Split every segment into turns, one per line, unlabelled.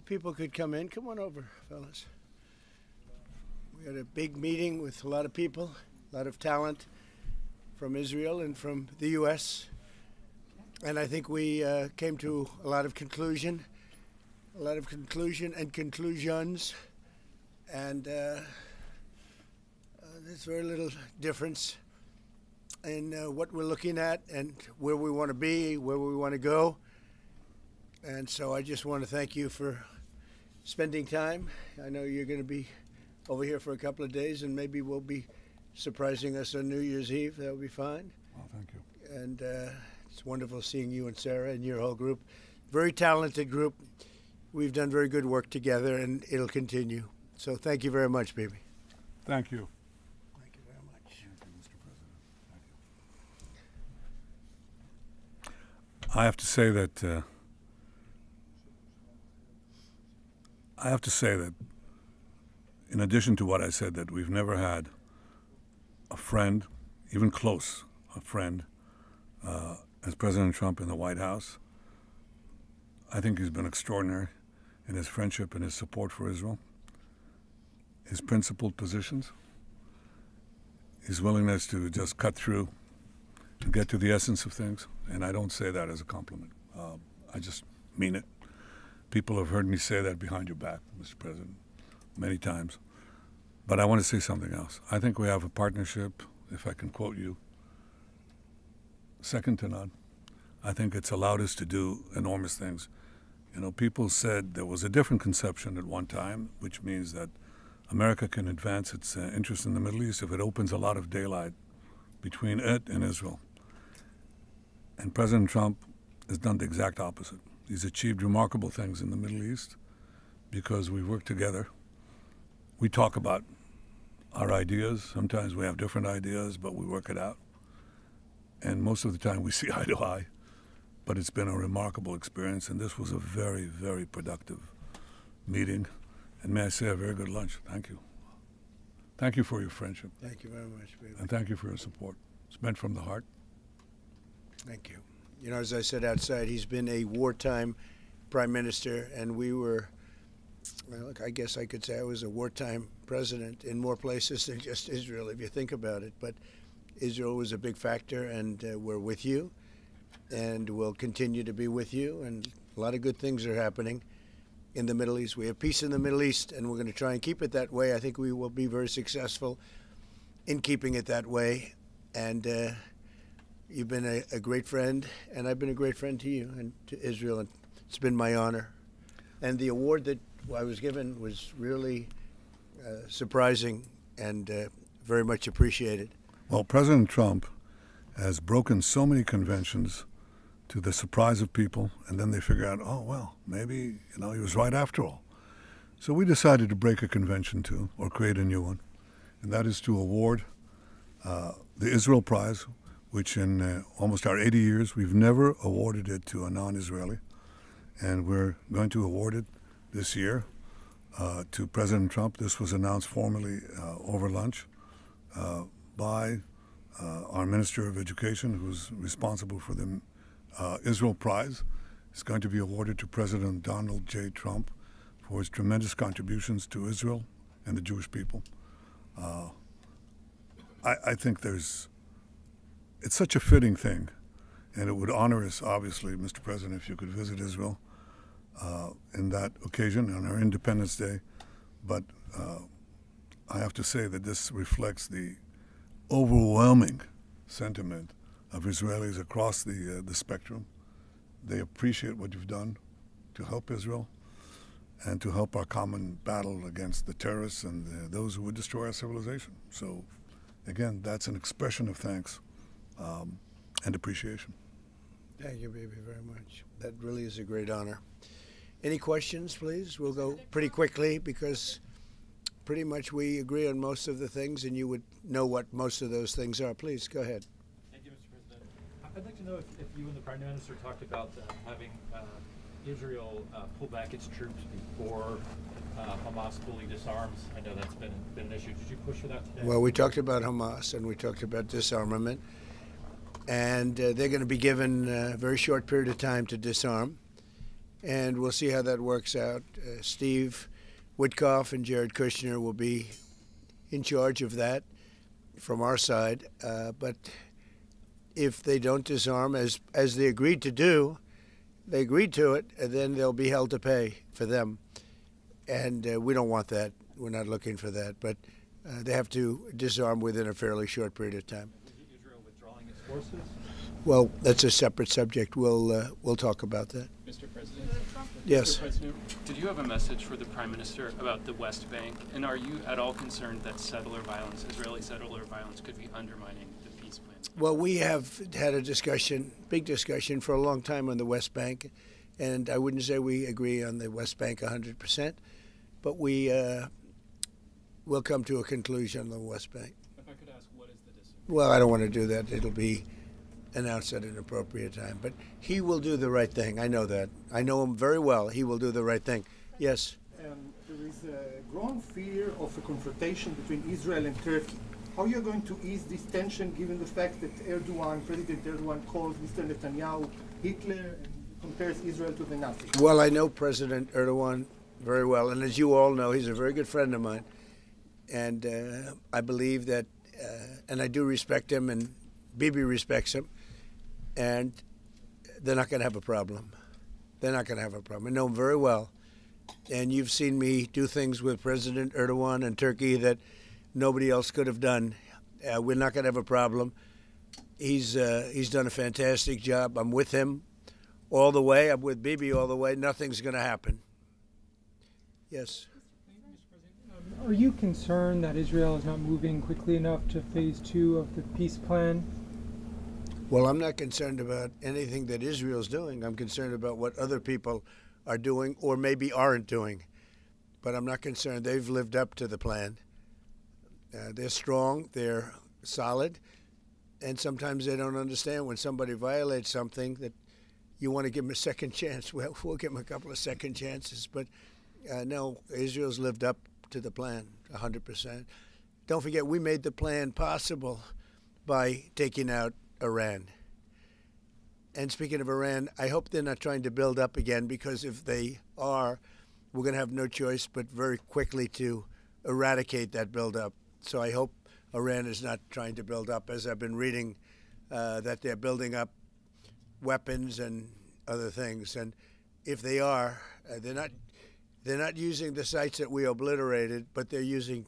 If people could come in, come on over, fellas. We had a big meeting with a lot of people, a lot of talent from Israel and from the U.S. And I think we came to a lot of conclusion and conclusions. And there's very little difference in what we're looking at and where we want to be, where we want to go. And so I just want to thank you for spending time. I know you're going to be over here for a couple of days, and maybe we'll be surprising us on New Year's Eve. That'll be fine.
Well, thank you.
And it's wonderful seeing you and Sarah and your whole group. Very talented group. We've done very good work together, and it'll continue. So thank you very much, baby.
Thank you.
Thank you very much.
Thank you, Mr. President. Thank you. I have to say that in addition to what I said, that we've never had a friend, even close, a friend, as President Trump in the White House. I think he's been extraordinary in his friendship and his support for Israel, his principled positions, his willingness to just cut through and get to the essence of things. And I don't say that as a compliment. I just mean it. People have heard me say that behind your back, Mr. President, many times. But I want to say something else. I think we have a partnership, if I can quote you, second to none. I think it's allowed us to do enormous things. You know, people said there was a different conception at one time, which means that America can advance its interest in the Middle East if it opens a lot of daylight between it and Israel. And President Trump has done the exact opposite. He's achieved remarkable things in the Middle East because we work together. We talk about our ideas. Sometimes we have different ideas, but we work it out. And most of the time we see eye to eye. But it's been a remarkable experience, and this was a very, very productive meeting. And may I say, a very good lunch. Thank you. Thank you for your friendship.
Thank you very much, baby.
And thank you for your support. It's meant from the heart.
Thank you. You know, as I said outside, he's been a wartime prime minister, and we were, well, I guess I could say I was a wartime president in more places than just Israel, if you think about it. But Israel was a big factor, and we're with you, and we'll continue to be with you. And a lot of good things are happening in the Middle East. We have peace in the Middle East, and we're going to try and keep it that way. I think we will be very successful in keeping it that way. And you've been a great friend, and I've been a great friend to you and to Israel, and it's been my honor. And the award that I was given was really surprising and very much appreciated.
Well, President Trump has broken so many conventions to the surprise of people, and then they figure out, oh, well, maybe, he was right after all. So we decided to break a convention too, or create a new one, and that is to award the Israel Prize, which in almost our 80 years, we've never awarded it to a non-Israeli. And we're going to award it this year to President Trump. This was announced formally over lunch by our Minister of Education, who's responsible for the Israel Prize. It's going to be awarded to President Donald J. Trump for his tremendous contributions to Israel and the Jewish people. I think it's such a fitting thing, and it would honor us, obviously, Mr. President, if you could visit Israel in that occasion on our Independence Day. But I have to say that this reflects the overwhelming sentiment of Israelis across the spectrum. They appreciate what you've done to help Israel and to help our common battle against the terrorists and those who would destroy our civilization. So, again, that's an expression of thanks and appreciation.
Thank you, baby, very much. That really is a great honor. Any questions, please? We'll go pretty quickly because pretty much we agree on most of the things, and you would know what most of those things are. Please, go ahead.
Thank you, Mr. President. I'd like to know if you and the Prime Minister talked about having Israel pull back its troops before Hamas fully disarms. I know that's been an issue. Did you push for that today?
Well, we talked about Hamas, and we talked about disarmament. And they're going to be given a very short period of time to disarm. and we'll see how that works out. Steve Witkoff and Jared Kushner will be in charge of that from our side. But if they don't disarm, as they agreed to do, they agreed to it, and then they'll be held to pay for them. And we don't want that. We're not looking for that. But they have to disarm within a fairly short period of time.
Is Israel withdrawing its forces?
Well, that's a separate subject. We'll talk about that.
Mr. President?
Yes.
Mr. President, did you have a message for the Prime Minister about the West Bank? And are you at all concerned that settler violence, Israeli settler violence, could be undermining the peace plan?
Well, we have had a discussion, big discussion, for a long time on the West Bank. And I wouldn't say we agree on the West Bank 100%, but we will come to a conclusion on the West Bank.
If I could ask, what is the disagreement?
Well, I don't want to do that. It'll be announced at an appropriate time. But he will do the right thing. I know that. I know him very well. He will do the right thing. Yes.
There is a growing fear of a confrontation between Israel and Turkey. How are you going to ease this tension given the fact that President Erdogan calls Mr. Netanyahu Hitler and compares Israel to the Nazis?
Well, I know President Erdogan very well. And as you all know, he's a very good friend of mine. And I believe that, and I do respect him, and Bibi respects him. And they're not going to have a problem. They're not going to have a problem. I know him very well. And you've seen me do things with President Erdogan and Turkey that nobody else could have done. We're not going to have a problem. He's done a fantastic job. I'm with him all the way. I'm with Bibi all the way. Nothing's going to happen. Yes.
Are you concerned that Israel is not moving quickly enough to phase 2 of the peace plan?
Well, I'm not concerned about anything that Israel's doing. I'm concerned about what other people are doing or maybe aren't doing. But I'm not concerned. They've lived up to the plan. They're strong. They're solid. And sometimes they don't understand when somebody violates something that you want to give them a second chance. Well, we'll give them a couple of second chances. But no, Israel's lived up to the plan 100%. Don't forget, we made the plan possible by taking out Iran. And speaking of Iran, I hope they're not trying to build up again, because if they are, we're going to have no choice but very quickly to eradicate that buildup. So I hope Iran is not trying to build up, as I've been reading that they're building up weapons and other things. And if they are, they're not using the sites that we obliterated, but they're using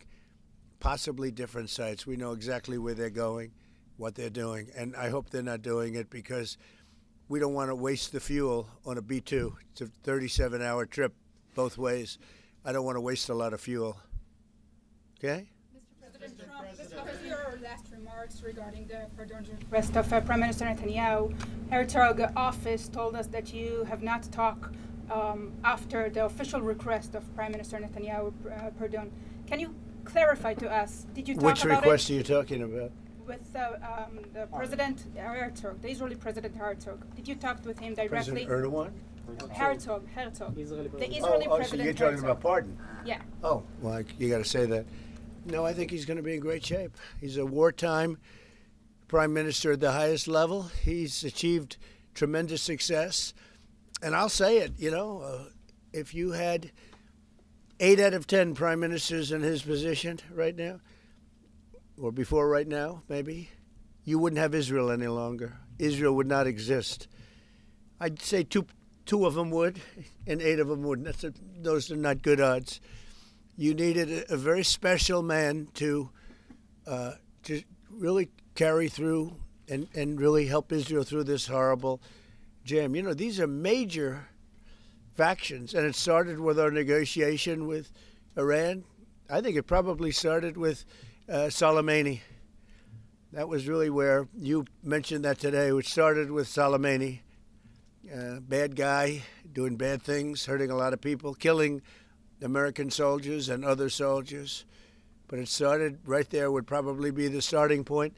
possibly different sites. We know exactly where they're going, what they're doing, and I hope they're not doing it because we don't want to waste the fuel on a B-2. It's a 37-hour trip both ways. I don't want to waste a lot of fuel. Okay?
Mr. President Trump, after your last remarks regarding the pardon request of Prime Minister Netanyahu, Herzog office told us that you have not talked after the official request of Prime Minister Netanyahu pardon. Can you clarify to us? Did you talk
Which
about
request
it
are you talking about?
with the President Herzog, the Israeli President Herzog? Did you talk with him directly?
President Erdogan?
Herzog, the Israeli
So
President
you're talking
Herzog.
about pardon?
Yeah.
Oh, well, you got to say that. No, I think he's going to be in great shape. He's a wartime prime minister at the highest level. He's achieved tremendous success. And I'll say it, if you had 8 out of 10 prime ministers in his position right now, or before right now, maybe, you wouldn't have Israel any longer. Israel would not exist. I'd say two of them would, and 8 of them wouldn't. Those are not good odds. You needed a very special man to really carry through and really help Israel through this horrible jam. These are major factions, and it started with our negotiation with Iran. I think it probably started with Soleimani. That was really where you mentioned that today, which started with Soleimani. Bad guy, doing bad things, hurting a lot of people, killing American soldiers and other soldiers. But it started right there, would probably be the starting point.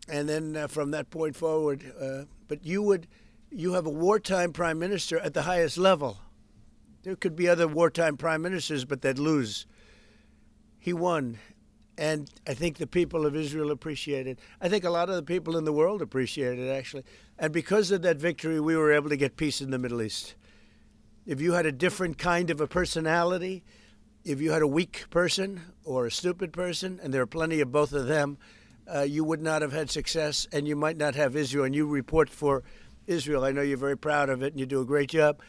And then from that point forward, but you have a wartime prime minister at the highest level. There could be other wartime prime ministers, but they'd lose. He won. And I think the people of Israel appreciate it. I think a lot of the people in the world appreciate it, actually. And because of that victory, we were able to get peace in the Middle East. if you had a different kind of a personality, if you had a weak person or a stupid person, and there are plenty of both of them, you would not have had success, and you might not have Israel. And you report for Israel. I know you're very proud of it, and you do a great job.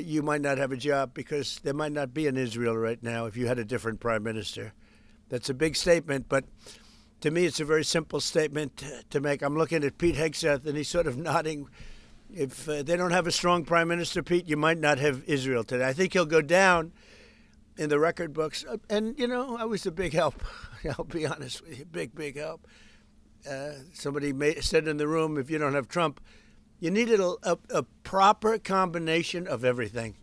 You might not have a job because there might not be an Israel right now if you had a different prime minister. That's a big statement, but to me, it's a very simple statement to make. I'm looking at Pete Hegseth, and he's sort of nodding. If they don't have a strong prime minister, Pete, you might not have Israel today. I think he'll go down in the record books. And, you know, I was a big help. I'll be honest with you, big help. Somebody said in the room, if you don't have Trump, you needed a proper combination of everything.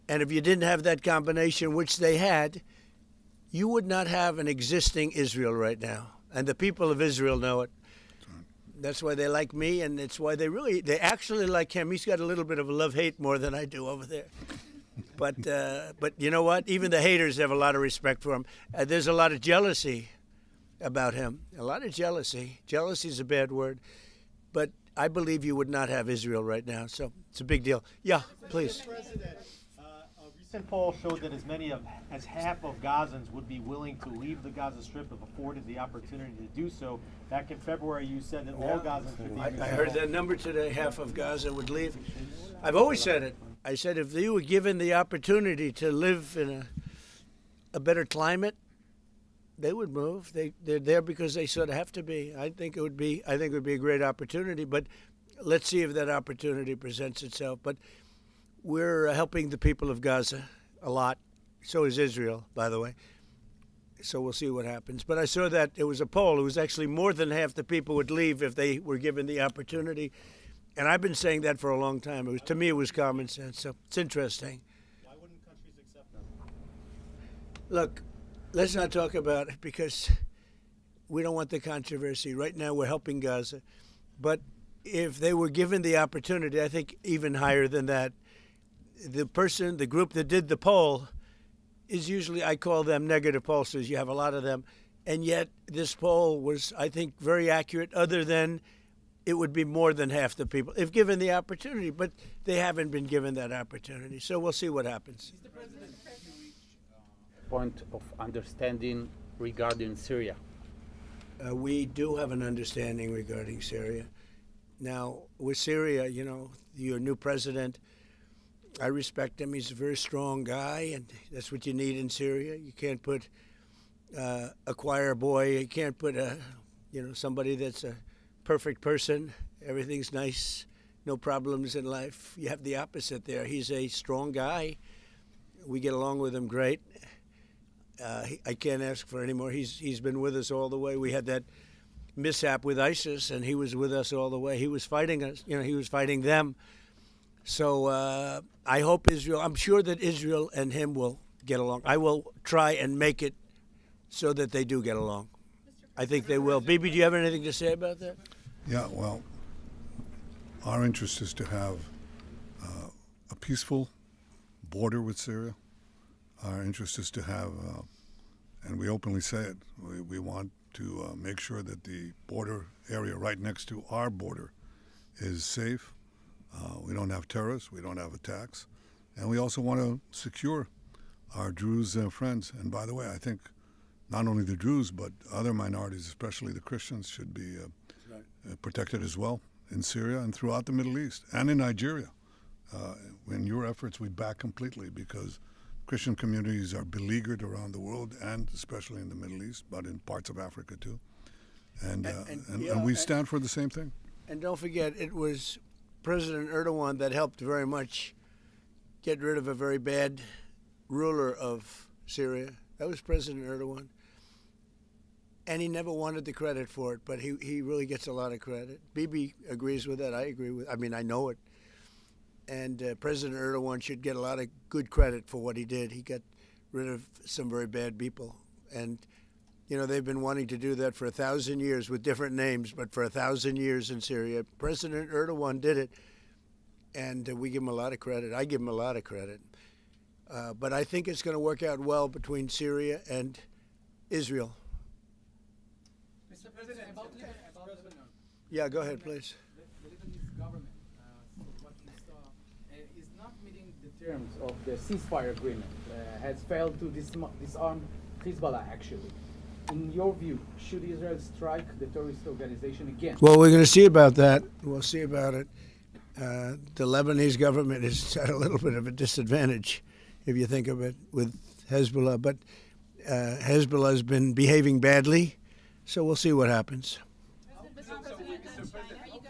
And if you didn't have that combination, which they had, you would not have an existing Israel right now. And the people of Israel know it. That's why they like me, and it's why they actually like him. He's got a little bit of a love-hate more than I do over there. But you know what? Even the haters have a lot of respect for him. There's a lot of jealousy about him. A lot of jealousy. Jealousy is a bad word. But I believe you would not have Israel right now. So it's a big deal. Yeah, please.
A recent poll showed that as many as half of Gazans would be willing to leave the Gaza Strip if afforded the opportunity to do so. Back in February, you said that all Gazans should leave.
I heard that number today. Half of Gaza would leave. I've always said it. I said if they were given the opportunity to live in a better climate, they would move. They're there because they sort of have to be. I think it would be a great opportunity. But let's see if that opportunity presents itself. But we're helping the people of Gaza a lot. So is Israel, by the way. So we'll see what happens. But I saw that it was a poll. It was actually more than half the people would leave if they were given the opportunity. And I've been saying that for a long time. To me, it was common sense. So it's interesting.
Why wouldn't countries accept them?
Look, let's not talk about it because we don't want the controversy. Right now, we're helping Gaza. But if they were given the opportunity, I think even higher than that, the group that did the poll is usually, I call them negative pollsters. You have a lot of them. And yet this poll was, I think, very accurate, other than it would be more than half the people if given the opportunity. But they haven't been given that opportunity. So we'll see what happens.
Mr. President, have you reached a point of understanding regarding Syria?
We do have an understanding regarding Syria. Now, with Syria, you know, your new president, I respect him. He's a very strong guy, and that's what you need in Syria. You can't put a choir boy. You can't put somebody that's a perfect person. Everything's nice, no problems in life. You have the opposite there. He's a strong guy. We get along with him great. I can't ask for any more. He's been with us all the way. We had that mishap with ISIS, and he was with us all the way. He was fighting us. You know, he was fighting them. So I hope Israel, I'm sure that Israel and him will get along. I will try and make it so that they do get along. I think they will. Bibi, do you have anything to say about that?
Yeah, well, our interest is to have a peaceful border with Syria. Our interest is to have, and we openly say it, we want to make sure that the border area right next to our border is safe. We don't have terrorists, we don't have attacks, and we also want to secure our Druze friends. And by the way, I think not only the Druze, but other minorities, especially the Christians, should be protected as well in Syria and throughout the Middle East and in Nigeria. In your efforts, we back completely because Christian communities are beleaguered around the world and especially in the Middle East, but in parts of Africa too. And we stand for the same thing.
And don't forget, it was President Erdogan that helped very much get rid of a very bad ruler of Syria. That was President Erdogan. And he never wanted the credit for it, but he really gets a lot of credit. Bibi agrees with that. I agree with I know it. And President Erdogan should get a lot of good credit for what he did. He got rid of some very bad people. And, you know, they've been wanting to do that for 1,000 years with different names, but for 1,000 years in Syria. President Erdogan did it, and we give him a lot of credit. I give him a lot of credit. But I think it's going to work out well between Syria and Israel.
Mr. President, about Lebanon.
Yeah, go ahead, please.
The Lebanese government, so what we saw, is not meeting the terms of the ceasefire agreement, has failed to disarm Hezbollah, actually. In your view, should Israel strike the terrorist organization again?
Well, we're going to see about that. We'll see about it. The Lebanese government is at a little bit of a disadvantage, if you think of it, with Hezbollah. But Hezbollah has been behaving badly, so we'll see what happens.
How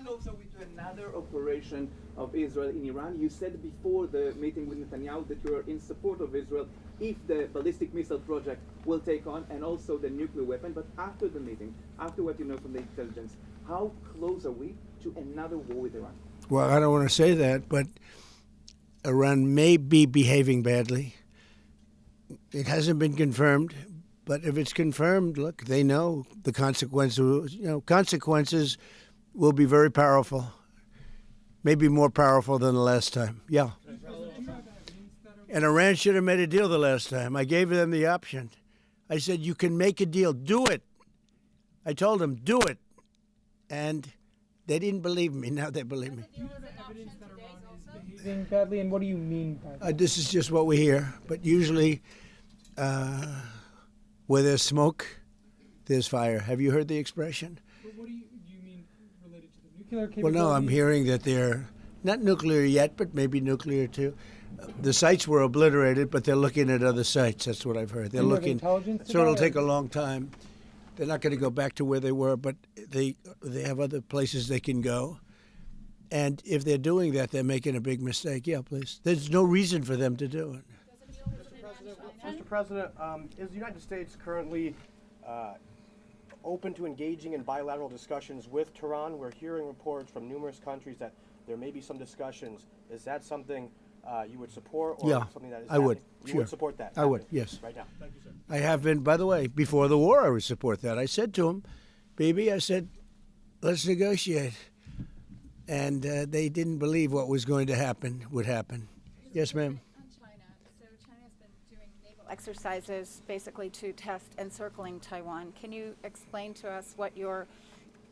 close are we to another operation of Israel in Iran? You said before the meeting with Netanyahu that you are in support of Israel if the ballistic missile project will take on, and also the nuclear weapon. But after the meeting, after what you know from the intelligence, how close are we to another war with Iran?
Well, I don't want to say that, but Iran may be behaving badly. It hasn't been confirmed, but if it's confirmed, look, they know the consequences. Consequences will be very powerful, maybe more powerful than the last time. Yeah. And Iran should have made a deal the last time. I gave them the option. I said, you can make a deal. Do it. I told them, do it. And they didn't believe me. Now they believe me.
Evidence that Iran is behaving badly, and what do you mean by that?
This is just what we hear. But usually, where there's smoke, there's fire. Have you heard the expression?
What do you mean related to the nuclear
Well,
capabilities?
no, I'm hearing that they're not nuclear yet, but maybe nuclear too. The sites were obliterated, but they're looking at other sites. That's what I've heard. They're
Do you have
looking.
intelligence to
So it'll
that?
take a long time. They're not going to go back to where they were, but they have other places they can go. And if they're doing that, they're making a big mistake. Yeah, please. There's no reason for them to do it.
Mr. President, is the United States currently open to engaging in bilateral discussions with Tehran? We're hearing reports from numerous countries that there may be some discussions. Is that something you would support, or
Yeah,
something that is
I would.
happening? You
Sure.
would support that?
I would,
happening
yes.
Right now. Thank you, sir.
I have been, by the way, before the war, I would support that. I said to him, baby, I said, let's negotiate. And they didn't believe what was going to happen would happen. Yes, ma'am.
On China, so China's been doing naval exercises basically to test encircling Taiwan. Can you explain to us what your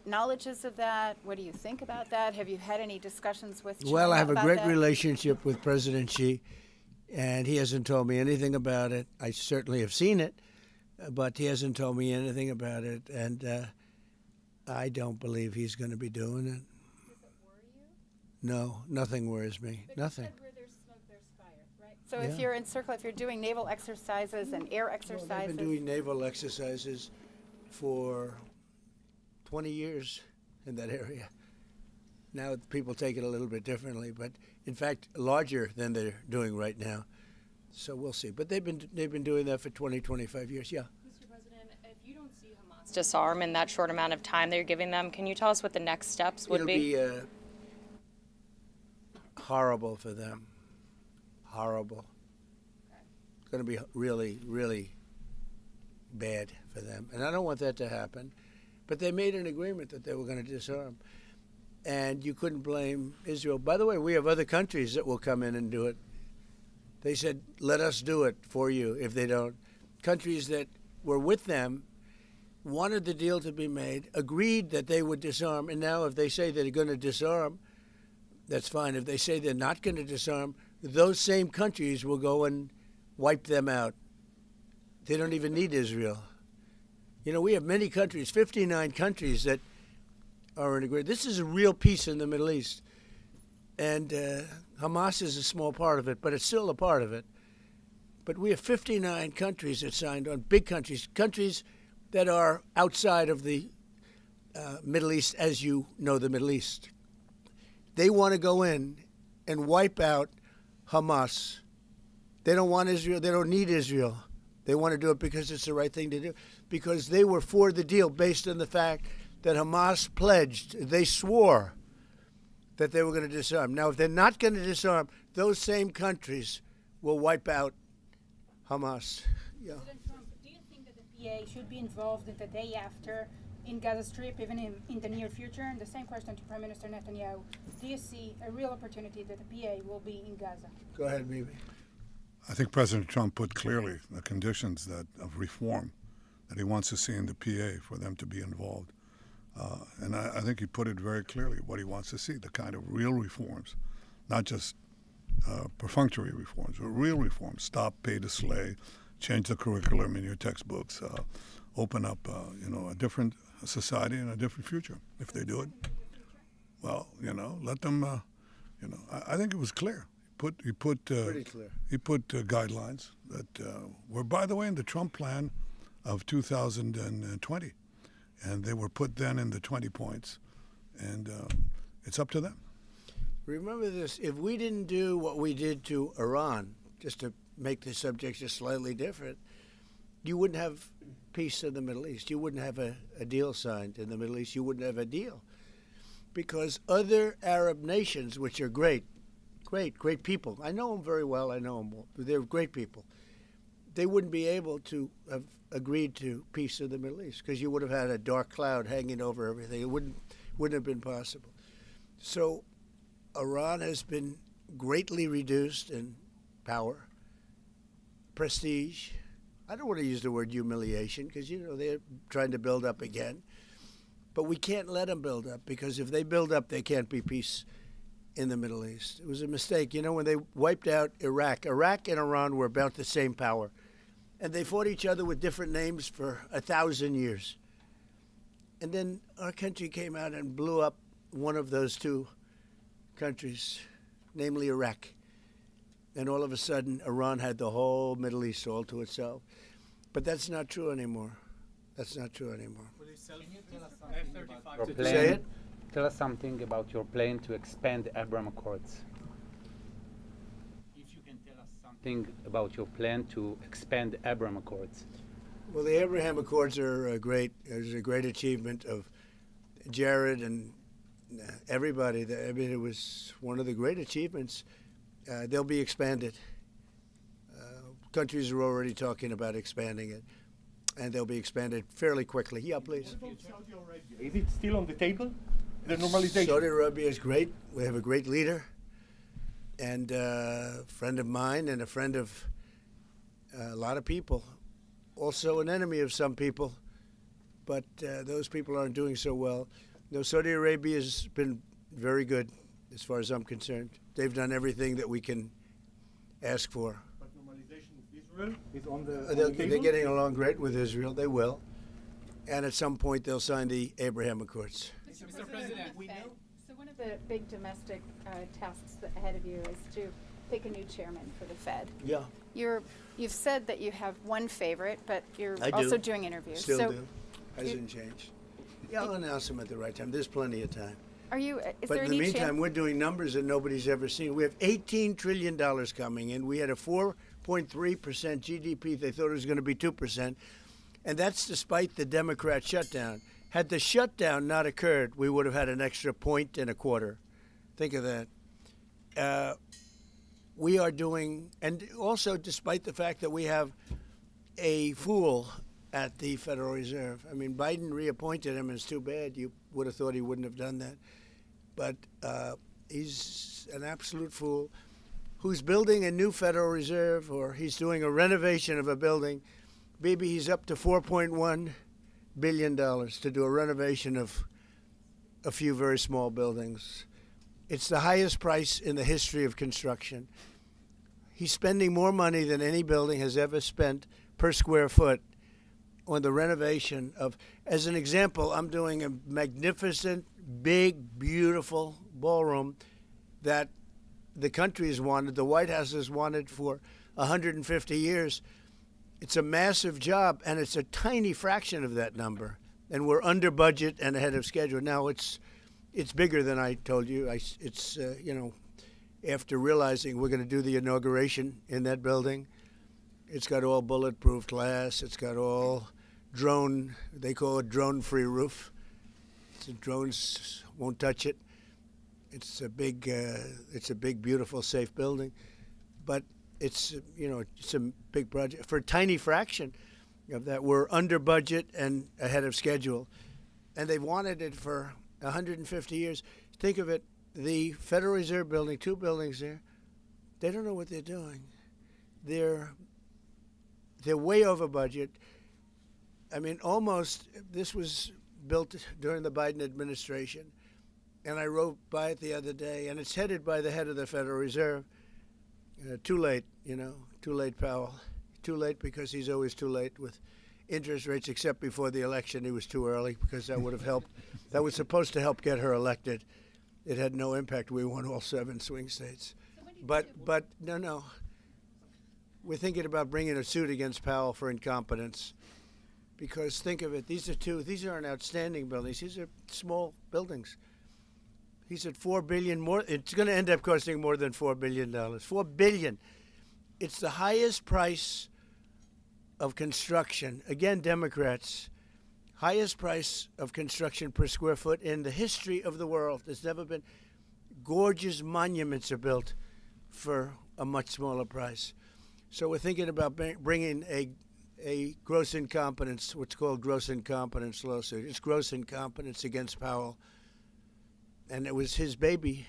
knowledge is of that? What do you think about that? Have you had any discussions with China
Well, I have a
about
great
that?
relationship with President Xi, and he hasn't told me anything about it. I certainly have seen it, but he hasn't told me anything about it, and I don't believe he's going to be doing it.
Does it worry you?
No, nothing worries me.
But
Nothing.
You said where there's smoke, there's fire, right? So
Yeah.
if you're if you're doing naval exercises and air
Well,
exercises,
they've been doing naval exercises for 20 years in that area. Now people take it a little bit differently, but in fact larger than they're doing right now. So we'll see. But they've been doing that for 20, 25 years. Yeah.
Mr. President, if you don't see Hamas disarm in that short amount of time that you're giving them, can you tell us what the next steps would
It'll be horrible for them. Horrible. It's going to be really, really bad for them. And I don't want that to happen. But they made an agreement that they were going to disarm. And you couldn't blame Israel. By the way, we have other countries that will come in and do it. They said, let us do it for you if they don't. Countries that were with them wanted the deal to be made, agreed that they would disarm. And now if they say they're going to disarm, that's fine. If they say they're not going to disarm, those same countries will go and wipe them out. They don't even need Israel. You know, we have many countries, 59 countries that are in agreement. This is a real peace in the Middle East. And Hamas is a small part of it, but it's still a part of it. But we have 59 countries that signed on, big countries, countries that are outside of the Middle East, as you know the Middle East. They want to go in and wipe out Hamas. They don't want Israel. They don't need Israel. They want to do it because it's the right thing to do, because they were for the deal based on the fact that Hamas pledged, they swore that they were going to disarm. Now, if they're not going to disarm, those same countries will wipe out Hamas. Yeah.
President Trump, do you think that the PA should be involved in the day after in Gaza Strip, even in the near future? And the same question to Prime Minister Netanyahu. Do you see a real opportunity that the PA will be in Gaza?
Go ahead, Mimi.
I think President Trump put clearly the conditions of reform that he wants to see in the PA for them to be involved. And I think he put it very clearly what he wants to see, the kind of real reforms, not just perfunctory reforms, or real reforms. Stop pay to slay, change the curriculum in your textbooks, open up, a different society and a different future. If they do it, well, let them. I think it was clear. He put
Pretty clear.
He put guidelines that were, by the way, in the Trump plan of 2020, and they were put then in the 20 points, and it's up to them.
Remember this, if we didn't do what we did to Iran, just to make the subject just slightly different, you wouldn't have peace in the Middle East. You wouldn't have a deal signed in the Middle East. You wouldn't have a deal. Because other Arab nations, which are great people, I know them very well, they're great people, they wouldn't be able to have agreed to peace in the Middle East, because you would have had a dark cloud hanging over everything. It wouldn't have been possible. So Iran has been greatly reduced in power, prestige. I don't want to use the word humiliation, because they're trying to build up again. But we can't let them build up, because if they build up, there can't be peace in the Middle East. It was a mistake. When they wiped out Iraq and Iran were about the same power. And they fought each other with different names for 1,000 years. And then our country came out and blew up one of those two countries, namely Iraq. And all of a sudden, Iran had the whole Middle East all to itself. But that's not true anymore. That's not true anymore.
Your
Say
plan,
it.
tell us something about your plan to expand the Abraham Accords. If you can tell us something about your plan to expand the Abraham Accords.
Well, the Abraham Accords are great. It was a great achievement of Jared and everybody. It was one of the great achievements. They'll be expanded. Countries are already talking about expanding it, and they'll be expanded fairly quickly. Yeah, please.
What about Saudi Arabia? Is it still on the table? The normalization?
Saudi Arabia is great. We have a great leader, and a friend of mine and a friend of a lot of people. Also an enemy of some people, but those people aren't doing so well. No, Saudi Arabia has been very good as far as I'm concerned. They've done everything that we can ask for.
But normalization with Israel is on the
They're
table?
getting along great with Israel. They will. And at some point, they'll sign the Abraham Accords.
Mr. President, so one of the big domestic tasks ahead of you is to pick a new chairman for the Fed.
Yeah,
You've said that you have one favorite, but you're
I do.
also doing interviews.
Still
so
do. Hasn't changed. Yeah, I'll announce them at the right time. There's plenty of time.
Are you? Is
But
there
in the
any
meantime,
chance?
we're doing numbers that nobody's ever seen. We have $18 trillion coming in. We had a 4.3% GDP. They thought it was going to be 2%. And that's despite the Democrat shutdown. Had the shutdown not occurred, we would have had an extra 1.25. Think of that. We are doing, and also despite the fact that we have a fool at the Federal Reserve. I mean, Biden reappointed him, and it's too bad. You would have thought he wouldn't have done that. But he's an absolute fool who's building a new Federal Reserve, or he's doing a renovation of a building. Maybe he's up to $4.1 billion to do a renovation of a few very small buildings. It's the highest price in the history of construction. He's spending more money than any building has ever spent per square foot on the renovation of, as an example, I'm doing a magnificent, big, beautiful ballroom that the country has wanted, the White House has wanted for 150 years. It's a massive job, and it's a tiny fraction of that number. And we're under budget and ahead of schedule. Now, it's bigger than I told you. After realizing we're going to do the inauguration in that building, it's got all bulletproof glass. It's got all they call it drone-free roof. So drones won't touch it. It's a big, beautiful, safe building. But it's a big project. For a tiny fraction of that, we're under budget and ahead of schedule. And they've wanted it for 150 years. Think of it, the Federal Reserve building, 2 buildings there, they don't know what they're doing. They're way over budget. I mean, this was built during the Biden administration. And I rode by it the other day, and it's headed by the head of the Federal Reserve. Too late, too late, Powell. Too late because he's always too late with interest rates, except before the election. He was too early because that would have helped. That was supposed to help get her elected. It had no impact. We won all 7 swing states. But no. We're thinking about bringing a suit against Powell for incompetence. Because think of it, these aren't outstanding buildings. These are small buildings. He's at $4 billion more. It's going to end up costing more than $4 billion. $4 billion. It's the highest price of construction. Again, Democrats, highest price of construction per square foot in the history of the world. There's never been. Gorgeous monuments are built for a much smaller price. So we're thinking about bringing a gross incompetence, what's called gross incompetence lawsuit. It's gross incompetence against Powell. And it was his baby.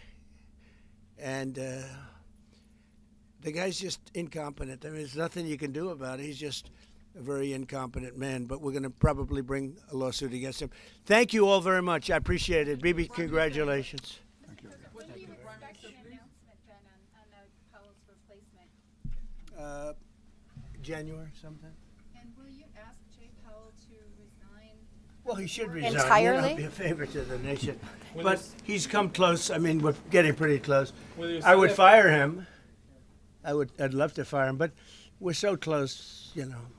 And the guy's just incompetent. I mean, there's nothing you can do about it. He's just a very incompetent man. But we're going to probably bring a lawsuit against him. Thank you all very much. I appreciate it. Bibi, congratulations.
When do you expect an announcement then on Powell's replacement?
January sometime.
And will you ask Jay Powell to resign?
Well, he should resign.
Entirely?
Be a favor to the nation. But he's come close. I mean, we're getting pretty close. I would fire him. I'd love to fire him, but we're so close,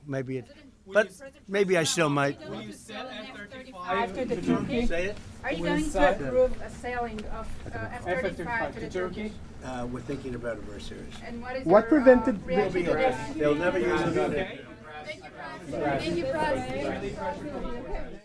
maybe it. But maybe I still might.
Will you sell F-35 to the Turkey?
Say it?
Are you going to approve a selling of F-35 to the Turkish?
We're thinking about it very seriously.
And what is
What
your,
prevented-
reaction to this?
They'll never use it on it.
Thank you, President. Thank you, President.